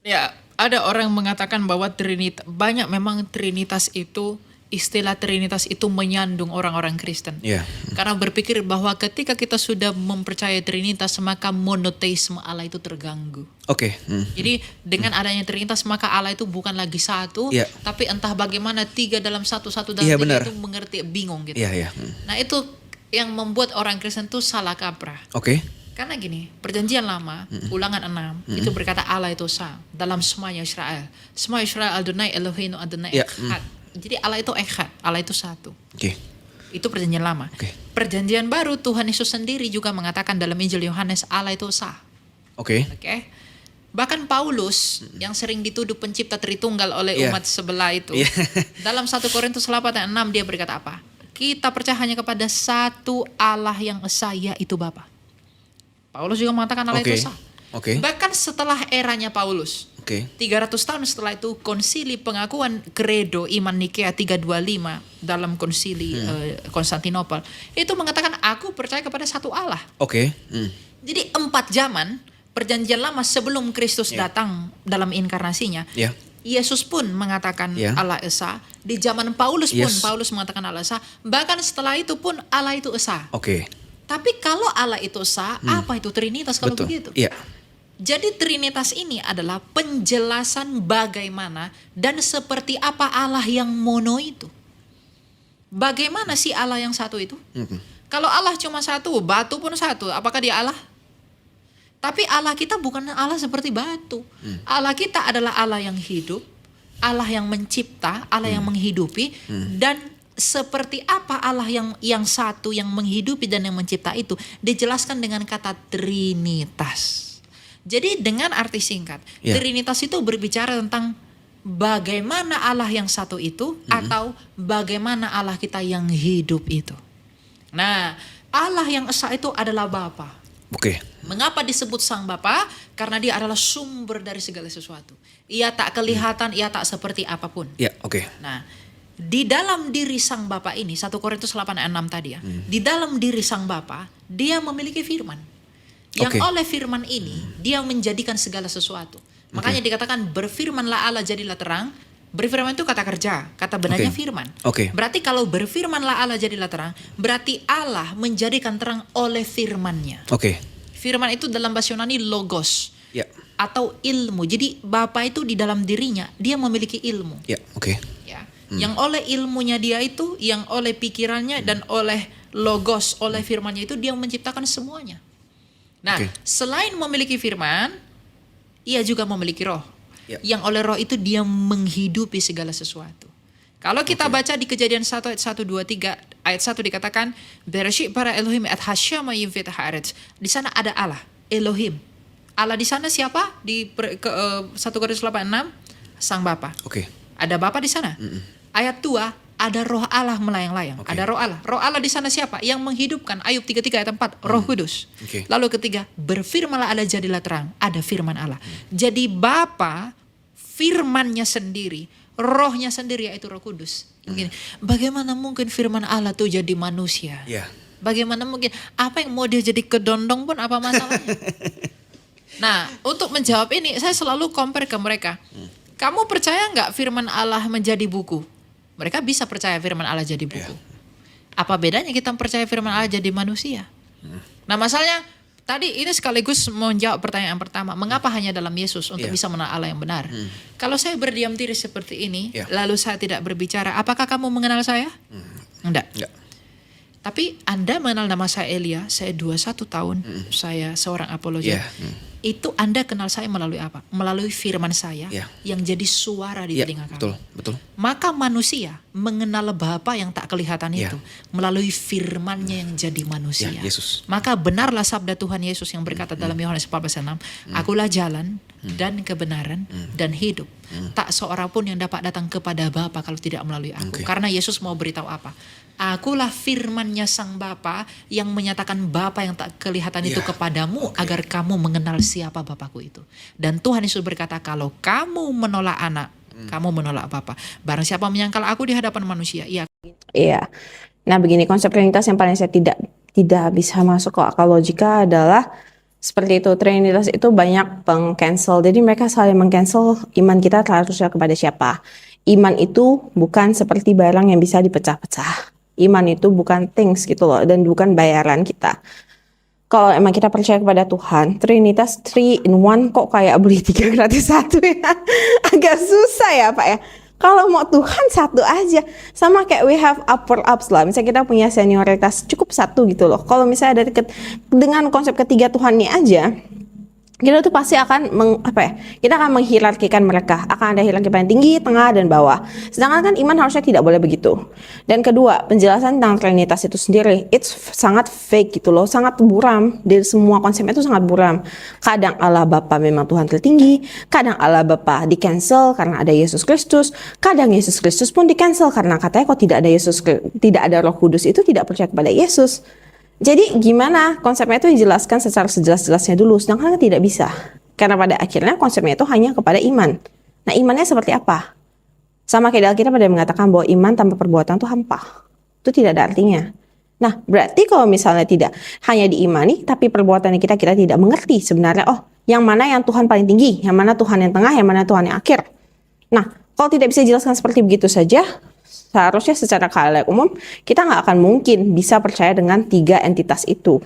Ya, ada orang mengatakan bahwa banyak memang Trinitas itu, istilah Trinitas itu menyandung orang-orang Kristen. Ya. Karena berpikir bahwa ketika kita sudah mempercayai Trinitas, maka monoteisme Allah itu terganggu. Oke. Jadi dengan adanya Trinitas, maka Allah itu bukan lagi satu, Ya. tapi entah bagaimana tiga dalam satu, satu dalam Iya, tiga benar. itu mengerti, bingung gitu. Iya, iya. Nah itu yang membuat orang Kristen itu salah kaprah. Oke. Karena gini, perjanjian lama, ulangan 6, itu berkata Allah itu sah dalam semuanya Israel. Semua Israel Adonai Eloheinu Adonai Ya, Echad. Jadi Allah itu Echad, Allah itu satu. Oke. Itu perjanjian lama. Oke. Perjanjian baru, Tuhan Yesus sendiri juga mengatakan dalam Injil Yohanes, Allah itu sah. Oke. Oke. Bahkan Paulus yang sering dituduh pencipta Tritunggal oleh Iya. umat sebelah itu. Iya. Dalam 1 Korintus 8 ayat 6 dia berkata apa? Kita percaya hanya kepada satu Allah yang esa, yaitu Bapa. Paulus juga mengatakan Allah Oke. itu sah. Oke. Bahkan setelah eranya Paulus, Oke. 300 tahun setelah itu konsili pengakuan kredo iman Nikea 325 dalam konsili Konstantinopel itu mengatakan aku percaya kepada satu Allah. Oke. Jadi 4 zaman perjanjian lama sebelum Kristus datang dalam inkarnasinya, Ya. Yesus pun mengatakan Ya. Allah Esa. Di zaman Paulus pun Yes. Paulus mengatakan Allah Esa. Bahkan setelah itu pun Allah itu Esa. Oke. Tapi kalau Allah itu Esa, apa itu Trinitas kalau Betul. begitu? Iya. Jadi Trinitas ini adalah penjelasan bagaimana dan seperti apa Allah yang mono itu. Bagaimana sih Allah yang satu itu? Kalau Allah cuma satu, batu pun satu, apakah dia Allah? Tapi Allah kita bukan Allah seperti batu. Allah kita adalah Allah yang hidup, Allah yang mencipta, Allah yang menghidupi, dan seperti apa Allah yang satu, yang menghidupi dan yang mencipta itu dijelaskan dengan kata Trinitas. Jadi dengan arti singkat, Ya. Trinitas itu berbicara tentang bagaimana Allah yang satu itu atau bagaimana Allah kita yang hidup itu. Nah, Allah yang esa itu adalah Bapa. Oke. Mengapa disebut Sang Bapa? Karena dia adalah sumber dari segala sesuatu. Ia tak kelihatan, ia tak seperti apapun. Ya. Oke. Nah, di dalam diri Sang Bapa ini, 1 Korintus 8 ayat 6 tadi ya. Di dalam diri Sang Bapa, dia memiliki firman. Yang Oke. oleh firman ini, dia menjadikan segala sesuatu. Makanya dikatakan berfirmanlah Allah jadilah terang. Berfirman itu kata kerja, kata benarnya Oke. firman. Oke. Berarti kalau berfirmanlah Allah jadilah terang, berarti Allah menjadikan terang oleh firman-Nya. Oke. Firman itu dalam bahasa Yunani logos Ya. atau ilmu. Jadi Bapa itu di dalam dirinya, dia memiliki ilmu. Ya. Oke. Ya. Yang oleh ilmunya dia itu, yang oleh pikirannya dan oleh logos, oleh firmannya itu dia menciptakan semuanya. Nah, Oke. selain memiliki firman, ia juga memiliki roh. Ya. Yang oleh roh itu dia menghidupi segala sesuatu. Kalau kita baca di Kejadian 1 ayat 1, 2, 3, ayat 1 dikatakan, Bereshit bara Elohim et hashama yivit haaretz. Di sana ada Allah, Elohim. Allah di sana siapa? Di 1 Korintus 8, 6, Sang Bapa. Oke. Ada Bapa di sana. Ayat 2, ada roh Allah melayang-layang. Oke. Ada roh Allah. Roh Allah di sana siapa? Yang menghidupkan. Ayub 33 ayat 4, Roh Kudus. Oke. Lalu ketiga, berfirmanlah Allah jadilah terang. Ada firman Allah. Jadi Bapa, firmannya sendiri, rohnya sendiri yaitu Roh Kudus. Begini, bagaimana mungkin firman Allah tuh jadi manusia? Ya. Bagaimana mungkin? Apa yang mau dia jadi kedondong pun apa masalahnya? Nah, untuk menjawab ini saya selalu compare ke mereka. Kamu percaya nggak firman Allah menjadi buku? Mereka bisa percaya firman Allah jadi buku. Apa bedanya kita percaya firman Allah jadi manusia? Nah, masalahnya tadi ini sekaligus menjawab pertanyaan pertama. Mengapa hanya dalam Yesus untuk Iya. bisa mengenal Allah yang benar? Kalau saya berdiam diri seperti ini, Iya. lalu saya tidak berbicara, apakah kamu mengenal saya? Enggak. Enggak. Tapi Anda mengenal nama saya Elia, saya 21 tahun, saya seorang apologet. Iya. Itu Anda kenal saya melalui apa? Melalui firman saya Iya. yang jadi suara di Ya. telinga kamu. Betul. Betul. Maka manusia mengenal Bapa yang tak kelihatan Ya. itu melalui firman-Nya yang jadi manusia. Ya, Yesus. Maka benarlah sabda Tuhan Yesus yang berkata dalam Yohanes 14:6, Akulah jalan dan kebenaran dan hidup. Tak seorang pun yang dapat datang kepada Bapa kalau tidak melalui aku. Oke. Karena Yesus mau beritahu apa? Akulah firman-Nya Sang Bapa yang menyatakan Bapa yang tak kelihatan itu Ya. kepadamu Oke. agar kamu mengenal siapa Bapakku itu. Dan Tuhan Yesus berkata, kalau kamu menolak anak, kamu menolak Bapa. Barang siapa menyangkal aku di hadapan manusia, ia Iya. Nah, begini konsep Trinitas yang paling saya tidak bisa masuk ke akal logika adalah Seperti itu, Trinitas itu banyak peng-cancel. Jadi mereka saling meng-cancel iman kita harusnya kepada siapa. Iman itu bukan seperti barang yang bisa dipecah-pecah. Iman itu bukan things gitu loh, dan bukan bayaran kita. Kalau emang kita percaya kepada Tuhan, Trinitas 3 in 1 kok kayak beli 3 gratis 1 ya. Agak susah ya Pak ya. Kalau mau Tuhan satu aja. Sama kayak we have upper ups lah. Misalnya kita punya senioritas cukup satu gitu loh. Kalau misalnya dengan konsep ketiga Tuhan ini aja, kita tuh pasti akan kita akan menghierarkikan mereka. Akan ada hierarki paling tinggi, tengah, dan bawah. Sedangkan kan iman harusnya tidak boleh begitu. Dan kedua, penjelasan tentang Trinitas itu sendiri, it's sangat fake gitu loh, sangat buram. Dari semua konsepnya itu sangat buram. Kadang Allah Bapa memang Tuhan tertinggi, kadang Allah Bapa di cancel karena ada Yesus Kristus, kadang Yesus Kristus pun di cancel karena katanya kok tidak ada Roh Kudus itu tidak percaya kepada Yesus. Jadi gimana konsepnya itu dijelaskan secara sejelas-jelasnya dulu, sedangkan tidak bisa. Karena pada akhirnya konsepnya itu hanya kepada iman. Nah imannya seperti apa? Sama kayak Alkitab pada mengatakan bahwa iman tanpa perbuatan itu hampa. Itu tidak ada artinya. Nah berarti kalau misalnya tidak hanya diimani, tapi perbuatan kita tidak mengerti sebenarnya, yang mana yang Tuhan paling tinggi, yang mana Tuhan yang tengah, yang mana Tuhan yang akhir. Nah kalau tidak bisa dijelaskan seperti begitu saja, seharusnya secara khalayak umum kita nggak akan mungkin bisa percaya dengan 3 entitas itu.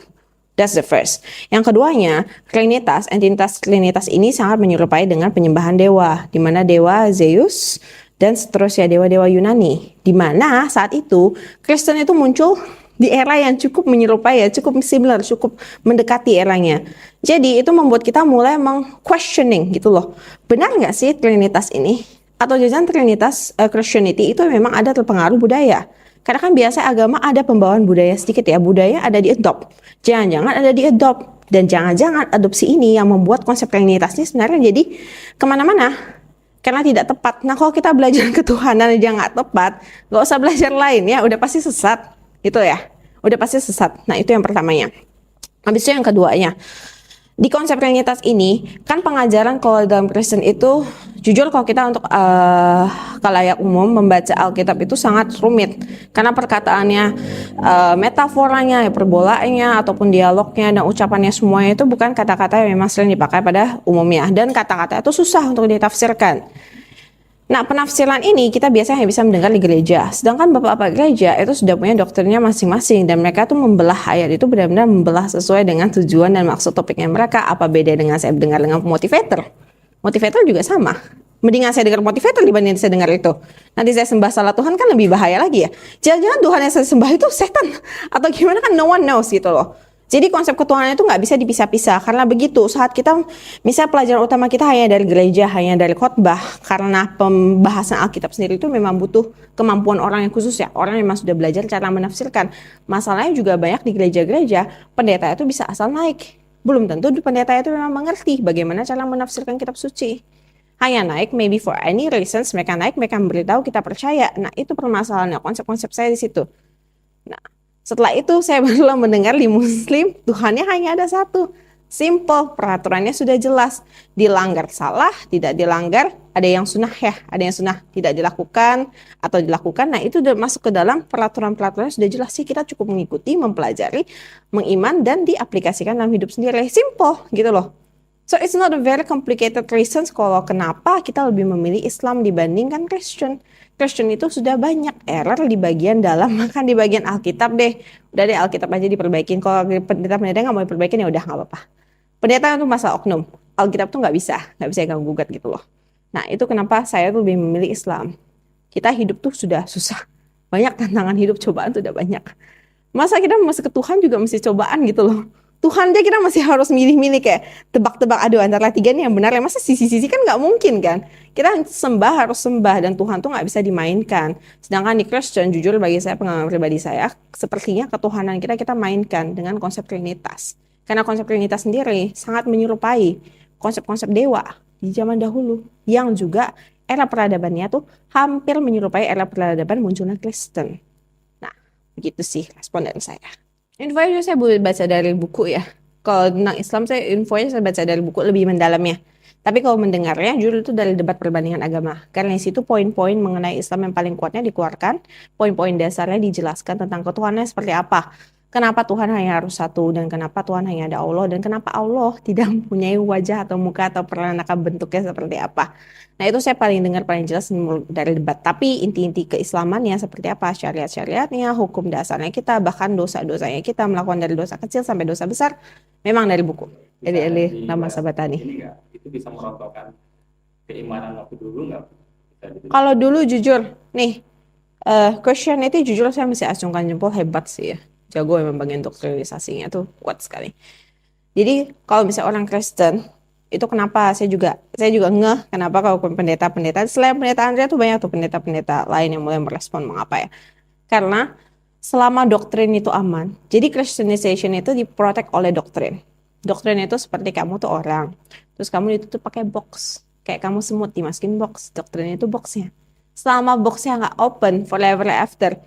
That's the first. Yang keduanya, entitas Trinitas ini sangat menyerupai dengan penyembahan dewa, di mana dewa Zeus dan seterusnya dewa-dewa Yunani. Di mana saat itu Kristen itu muncul di era yang cukup menyerupai ya, cukup similar, cukup mendekati eranya. Jadi itu membuat kita mulai questioning gitu loh. Benar nggak sih Trinitas ini? Atau jajan Trinitas Christianity itu memang ada terpengaruh budaya. Karena kan biasa agama ada pembawaan budaya sedikit ya. Budaya ada di adopt. Jangan-jangan ada di adopt. Dan jangan-jangan adopsi ini yang membuat konsep Trinitas ini sebenarnya jadi kemana-mana. Karena tidak tepat. Nah kalau kita belajar ketuhanan aja nggak tepat, nggak usah belajar lain ya. Udah pasti sesat. Gitu ya. Udah pasti sesat. Nah itu yang pertamanya. Habis itu yang keduanya. Di konsep Trinitas ini, kan pengajaran kalau dalam Kristen itu, jujur kalau kita untuk khalayak umum membaca Alkitab itu sangat rumit. Karena perkataannya, metaforanya, perbolanya, ataupun dialognya, dan ucapannya semuanya itu bukan kata-kata yang memang sering dipakai pada umumnya. Dan kata-kata itu susah untuk ditafsirkan. Nah penafsiran ini kita biasanya bisa mendengar di gereja. Sedangkan bapak-bapak gereja itu sudah punya doktrinnya masing-masing. Dan mereka tuh membelah ayat itu benar-benar membelah sesuai dengan tujuan dan maksud topiknya mereka. Apa beda dengan saya dengar dengan motivator? Motivator juga sama. Mendingan saya dengar motivator dibanding saya dengar itu. Nanti saya sembah salah Tuhan kan lebih bahaya lagi ya. Jangan-jangan Tuhan yang saya sembah itu setan. Atau gimana kan no one knows gitu loh. Jadi konsep ketuhanan itu nggak bisa dipisah-pisah. Karena begitu saat kita, misal pelajaran utama kita hanya dari gereja, hanya dari khotbah. Karena pembahasan Alkitab sendiri itu memang butuh kemampuan orang yang khusus ya. Orang yang memang sudah belajar cara menafsirkan. Masalahnya juga banyak di gereja-gereja, pendeta itu bisa asal naik. Belum tentu pendeta itu memang mengerti bagaimana cara menafsirkan kitab suci. Hanya naik, maybe for any reasons, mereka naik, mereka memberitahu kita percaya. Nah itu permasalahannya, konsep-konsep saya di situ. Nah, setelah itu saya baru mendengar di Muslim Tuhannya hanya ada satu. Simple, peraturannya sudah jelas. Dilanggar salah, tidak dilanggar, ada yang sunnah ya, ada yang sunnah tidak dilakukan atau dilakukan. Nah itu sudah masuk ke dalam peraturan-peraturannya sudah jelas sih. Kita cukup mengikuti, mempelajari, mengiman dan diaplikasikan dalam hidup sendiri. Simple gitu loh. So it's not a very complicated reasons kalau kenapa kita lebih memilih Islam dibandingkan Kristen. Kristen itu sudah banyak error di bagian dalam, makan di bagian Alkitab deh. Udah deh Alkitab aja diperbaikin. Kalau pendeta nggak mau diperbaikin ya udah nggak apa-apa. Pendeta itu masalah oknum. Alkitab tuh nggak bisa ganggu gugat gitu loh. Nah itu kenapa saya tuh lebih memilih Islam. Kita hidup tuh sudah susah. Banyak tantangan hidup, cobaan tuh udah banyak. Masa kita masuk ke Tuhan juga mesti cobaan gitu loh. Tuhan aja kita masih harus milih-milih kayak tebak-tebak aduh antara tiga nih yang benar ya masa sisi-sisi kan nggak mungkin kan. Kita harus sembah dan Tuhan tuh nggak bisa dimainkan. Sedangkan di Kristen jujur bagi saya pengalaman pribadi saya sepertinya ketuhanan kita mainkan dengan konsep Trinitas. Karena konsep Trinitas sendiri sangat menyerupai konsep-konsep dewa di zaman dahulu yang juga era peradabannya tuh hampir menyerupai era peradaban munculnya Kristen. Nah begitu sih respon dari saya. Infonya saya boleh baca dari buku ya. Kalau tentang Islam infonya saya baca dari buku lebih mendalamnya. Tapi kalau mendengarnya jujur itu dari debat perbandingan agama. Karena di situ poin-poin mengenai Islam yang paling kuatnya dikeluarkan. Poin-poin dasarnya dijelaskan tentang ketuhanan seperti apa. Kenapa Tuhan hanya harus satu, dan kenapa Tuhan hanya ada Allah, dan kenapa Allah tidak mempunyai wajah atau muka atau peranakan bentuknya seperti apa. Nah itu saya paling dengar paling jelas dari debat. Tapi inti-inti keislamannya seperti apa, syariat-syariatnya, hukum dasarnya kita, bahkan dosa-dosanya kita melakukan dari dosa kecil sampai dosa besar, memang dari buku. Eli nama Sabatani. Itu bisa merontokkan keimanan waktu dulu nggak? Kalau dulu jujur, nih Christianity jujur saya masih acungkan jempol, hebat sih ya. Jago memang bagian doktrinisasinya tuh kuat sekali. Jadi kalau misalnya orang Kristen itu kenapa saya juga ngeh kenapa kalau pendeta-pendeta selain pendeta Andrea tuh banyak tuh pendeta-pendeta lain yang mulai merespon mengapa ya. Karena selama doktrin itu aman, jadi Christianization itu diprotek oleh doktrin. Doktrin itu seperti kamu tuh orang, terus kamu ditutup pakai box, kayak kamu semut dimasukin box. Doktrin itu boxnya. Selama boxnya nggak open forever after,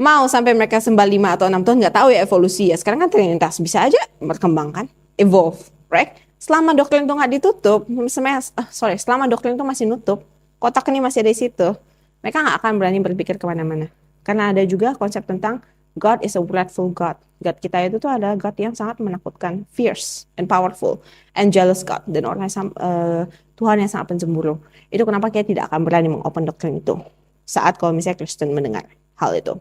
mau sampai mereka sembah 5 atau 6 tahun, nggak tahu ya evolusi ya. Sekarang kan Trinitas bisa aja berkembang kan, evolve, right? Selama doktrin itu nggak ditutup, selama doktrin itu masih nutup, kotak ini masih ada di situ, mereka nggak akan berani berpikir kemana-mana. Karena ada juga konsep tentang God is a wrathful God. God kita itu tuh ada God yang sangat menakutkan, fierce and powerful, and jealous God, dan Tuhan yang sangat pencemburu. Itu kenapa kita tidak akan berani mengopen doktrin itu saat kalau misalnya Kristen mendengar hal itu.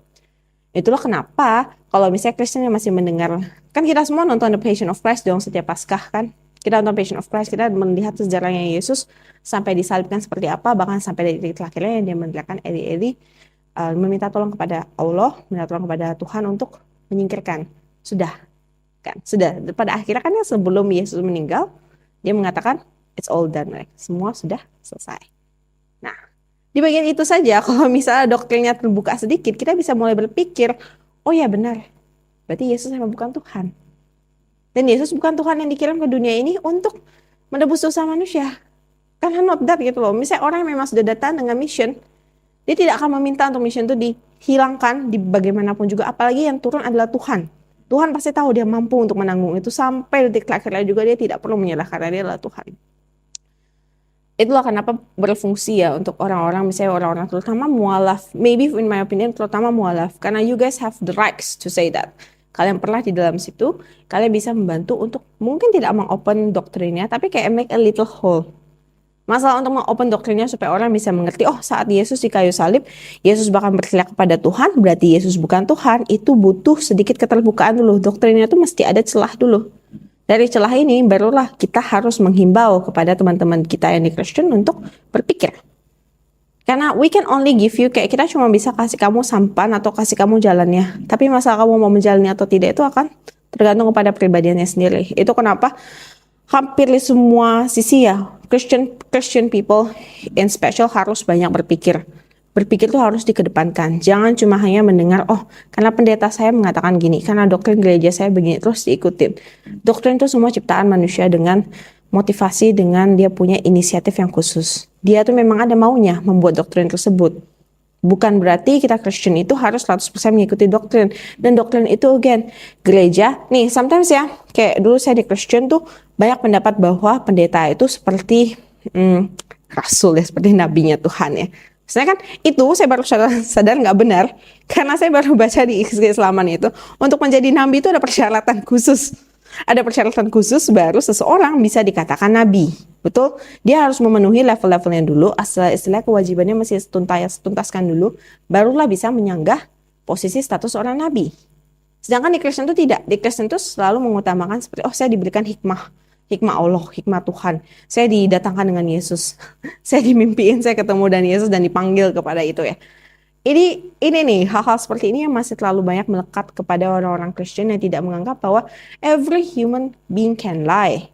Itulah kenapa kalau misalnya Kristen yang masih mendengar, kan kita semua nonton The Passion of Christ dong setiap Paskah kan. Kita nonton Passion of Christ, kita melihat sejarahnya Yesus sampai disalibkan seperti apa, bahkan sampai dari terakhirnya yang dia meneriakan Eli, meminta tolong kepada Allah, minta tolong kepada Tuhan untuk menyingkirkan. Sudah. Pada akhirnya kan sebelum Yesus meninggal, dia mengatakan it's all done, right? Semua sudah selesai. Nah, di bagian itu saja, kalau misalnya doktrinnya terbuka sedikit, kita bisa mulai berpikir, oh ya benar, berarti Yesus memang bukan Tuhan. Dan Yesus bukan Tuhan yang dikirim ke dunia ini untuk menebus dosa manusia. Karena not that gitu loh. Misalnya orang yang memang sudah datang dengan mission, dia tidak akan meminta untuk mission itu dihilangkan di bagaimanapun juga. Apalagi yang turun adalah Tuhan. Tuhan pasti tahu dia mampu untuk menanggung itu. Sampai detik terakhirnya juga dia tidak perlu menyerah karena dia adalah Tuhan. Itulah kenapa berfungsi ya untuk orang-orang, misalnya orang-orang terutama mualaf, maybe in my opinion terutama mualaf, karena you guys have the rights to say that. Kalian pernah di dalam situ, kalian bisa membantu untuk mungkin tidak mengopen doktrinnya, tapi kayak make a little hole. Masalah untuk mengopen doktrinnya supaya orang bisa mengerti, oh saat Yesus di kayu salib, Yesus bahkan berteriak kepada Tuhan, berarti Yesus bukan Tuhan, itu butuh sedikit keterbukaan dulu. Doktrinnya itu mesti ada celah dulu. Dari celah ini barulah kita harus menghimbau kepada teman-teman kita yang di Kristen untuk berpikir. Karena we can only give you, kayak kita cuma bisa kasih kamu sampan atau kasih kamu jalannya. Tapi masalah kamu mau menjalani atau tidak itu akan tergantung kepada pribadiannya sendiri. Itu kenapa hampir di semua sisi ya, Christian people in special harus banyak berpikir. Berpikir itu harus dikedepankan. Jangan cuma hanya mendengar, oh karena pendeta saya mengatakan gini, karena doktrin gereja saya begini, terus diikutin. Doktrin itu semua ciptaan manusia dengan motivasi, dengan dia punya inisiatif yang khusus. Dia tuh memang ada maunya membuat doktrin tersebut. Bukan berarti kita Kristen itu harus 100% mengikuti doktrin. Dan doktrin itu again, gereja, nih sometimes ya, kayak dulu saya di Kristen tuh banyak pendapat bahwa pendeta itu seperti rasul ya, seperti nabinya Tuhan ya. Sebenarnya kan itu saya baru sadar nggak benar, karena saya baru baca di keislaman itu, untuk menjadi nabi itu ada persyaratan khusus. Ada persyaratan khusus baru seseorang bisa dikatakan nabi. Betul? Dia harus memenuhi level-levelnya dulu, istilah kewajibannya masih tuntaskan dulu, barulah bisa menyanggah posisi status seorang nabi. Sedangkan di Kristen itu tidak. Di Kristen itu selalu mengutamakan seperti, oh saya diberikan hikmah Allah, hikmah Tuhan. Saya didatangkan dengan Yesus. Saya dimimpiin, saya ketemu dengan Yesus dan dipanggil kepada itu ya. Ini nih, hal-hal seperti ini yang masih terlalu banyak melekat kepada orang-orang Kristen yang tidak menganggap bahwa every human being can lie.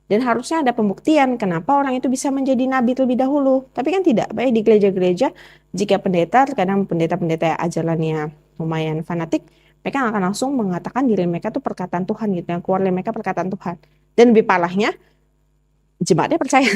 Dan harusnya ada pembuktian kenapa orang itu bisa menjadi nabi terlebih dahulu. Tapi kan tidak. Baik di gereja-gereja, jika pendeta, terkadang pendeta-pendeta ajarannya lumayan fanatik, mereka akan langsung mengatakan diri mereka itu perkataan Tuhan gitu. Yang keluar dari mereka perkataan Tuhan. Dan lebih parahnya, jemaatnya percaya.